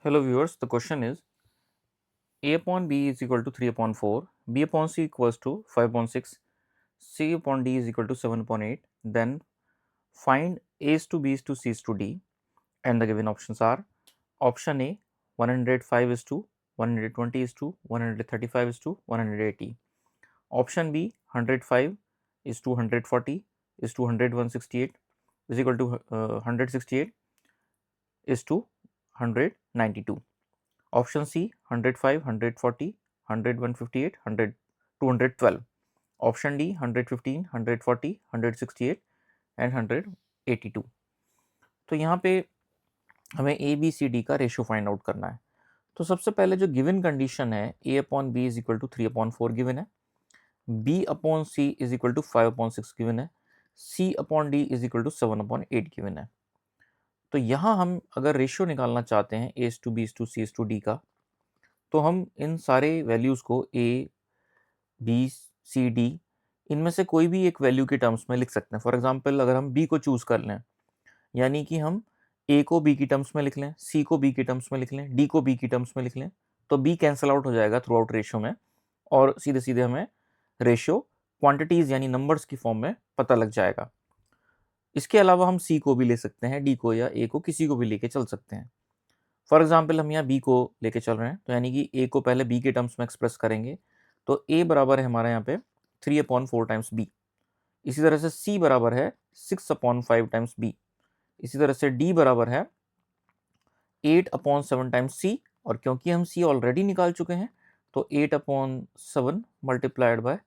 Hello viewers, the question is A upon B is equal to 3 upon 4, B upon C equals to 5 upon 6, C upon D is equal to 7 upon 8. Then find A's to B's to C's to D, and the given options are option A 105 is to 120 is to 135 is to 180, option B 105 is to 140 is to 168 is equal to 168 is to 192. Option C 105, 140, 100, 158, 100, 212. Option D 115, 140, 168 and 182. तो यहाँ पे हमें A B C D का ratio find out करना है. तो सबसे पहले जो गिवन कंडीशन है A upon B is equal to 3 upon 4 given है, B upon C is equal to 5 upon 6 given है, C upon D is equal to 7 upon 8 given है. तो यहाँ हम अगर रेशियो निकालना चाहते हैं A to be to C to D का, तो हम इन सारे वैल्यूज़ को ए बी सी डी इनमें से कोई भी एक वैल्यू के टर्म्स में लिख सकते हैं. फॉर एग्जांपल अगर हम बी को चूज़ कर लें, यानी कि हम ए को बी की टर्म्स में लिख लें, सी को बी की टर्म्स में लिख लें, डी को बी की टर्म्स में लिख लें, तो बी कैंसल आउट हो जाएगा थ्रू आउट रेशियो में और सीधे सीधे हमें रेशियो क्वांटिटीज़ यानी नंबर्स की फॉर्म में पता लग जाएगा. इसके अलावा हम सी को भी ले सकते हैं, डी को या ए को, किसी को भी लेके चल सकते हैं. फॉर एग्जाम्पल हम यहाँ बी को लेके चल रहे हैं, तो यानी कि ए को पहले बी के टर्म्स में एक्सप्रेस करेंगे, तो ए बराबर है हमारे यहाँ पे 3 अपॉन 4 टाइम्स बी. इसी तरह से सी बराबर है 6 अपॉन 5 टाइम्स बी. इसी तरह से डी बराबर है 8 अपॉन 7 टाइम्स सी, और क्योंकि हम सी ऑलरेडी निकाल चुके हैं तो 8 upon 7 multiplied by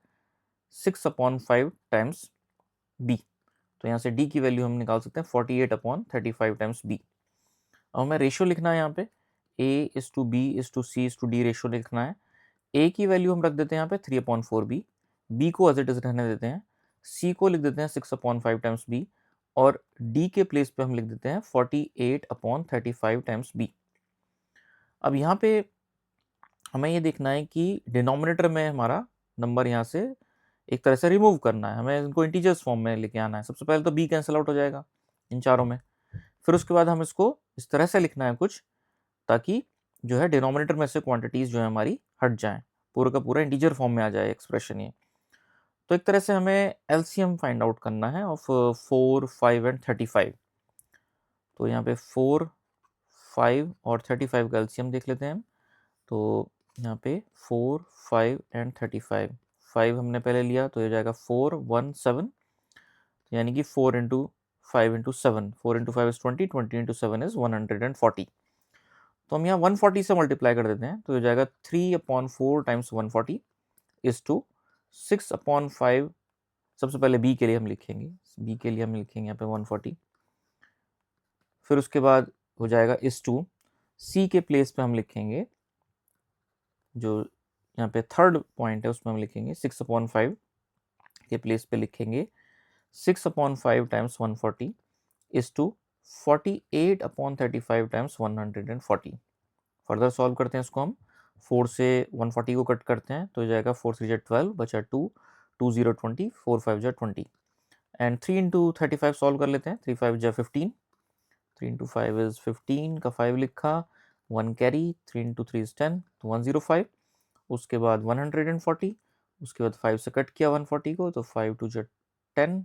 6 upon 5 times B. तो यहाँ से डी की वैल्यू हम निकाल सकते हैं 48 अपॉन 35 टाइम्स बी. अब हमें रेशियो लिखना है यहाँ पे, A is to B is to C is to D ratio लिखना है. ए की वैल्यू हम रख देते हैं यहाँ पे 3 अपॉन 4 बी को एज इट इज रहने देते हैं, सी को लिख देते हैं 6 अपॉन 5 टाइम्स बी, और डी के प्लेस पे हम लिख देते हैं 48 अपॉन 35 टाइम्स बी. अब यहाँ पे हमें ये देखना है कि डिनोमिनेटर में हमारा नंबर यहाँ से एक तरह से रिमूव करना है, हमें इनको इंटीजर्स फॉर्म में लेके आना है. सबसे पहले तो बी कैंसिल आउट हो जाएगा इन चारों में, फिर उसके बाद हम इसको इस तरह से लिखना है कुछ, ताकि जो है डिनोमिनेटर में से क्वांटिटीज़ जो है हमारी हट जाएं, पूरा का पूरा इंटीजर फॉर्म में आ जाए एक्सप्रेशन ये. तो एक तरह से हमें एलसीएम फाइंड आउट करना है ऑफ 4, 5 एंड 35. तो यहाँ पे 4, 5 और 35 का एलसीएम देख लेते हैं हम. तो यहाँ पे 4, 5 एंड 35. 5 हमने पहले लिया तो ये जाएगा 4, 1, 7, यानी कि 4 into 5 into 7, 4 into 5 is 20, 20 into 7 is 140. तो हम यहाँ 140 से मल्टीप्लाई कर देते हैं, तो ये जाएगा 3 upon 4 times 140 is to 6 upon 5. सबसे पहले बी के लिए हम लिखेंगे, बी के लिए हम लिखेंगे यहाँ पे 140, फिर उसके बाद हो जाएगा इज टू सी के प्लेस पे हम लिखेंगे, जो यहाँ पे थर्ड पॉइंट है उसमें हम लिखेंगे 6 अपॉन 5 के प्लेस पे लिखेंगे 6 upon 5 times 140 is to 48 upon 35 times 140. Further solve करते हैं इसको हम, 4 से 140 को कट करते हैं तो हो जाएगा 4 3 जा 12 बचा 2, 2 0 20, 4 5 जा 20, एंड 3 इंटू 35 सॉल्व कर लेते हैं. 3 5 जा 15, 3 इंटू 5 इज 15 का 5 लिखा, 1 कैरी, 3 इंटू 3 इज 10, तो 105. उसके बाद 140, उसके बाद 5 से कट किया 140 को, तो 5 2 जा 10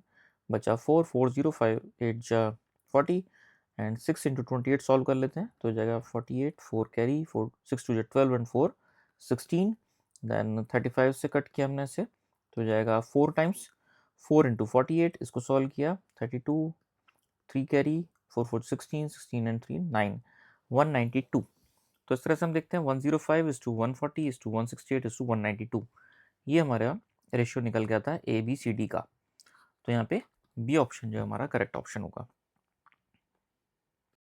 बचा 4, 4 0 5 8 जा 40, एंड 6 इंटू 28 सॉल्व कर लेते हैं तो हो जाएगा 48, 4 कैरी, 4 6 2 जा 12 एंड 4 16. देन 35 से कट किया हमने इसे तो हो जाएगा 4 टाइम्स 4 इंटू 48, इसको सॉल्व किया 32, 3 कैरी, 4 4 16, 16 एंड 3 9, 192. तो इस तरह से हम देखते हैं 105 is to 140 is to 168 is to 192. ये हमारा रेशियो निकल गया था ए बी सी डी का. तो यहाँ पे बी ऑप्शन जो है हमारा करेक्ट ऑप्शन होगा.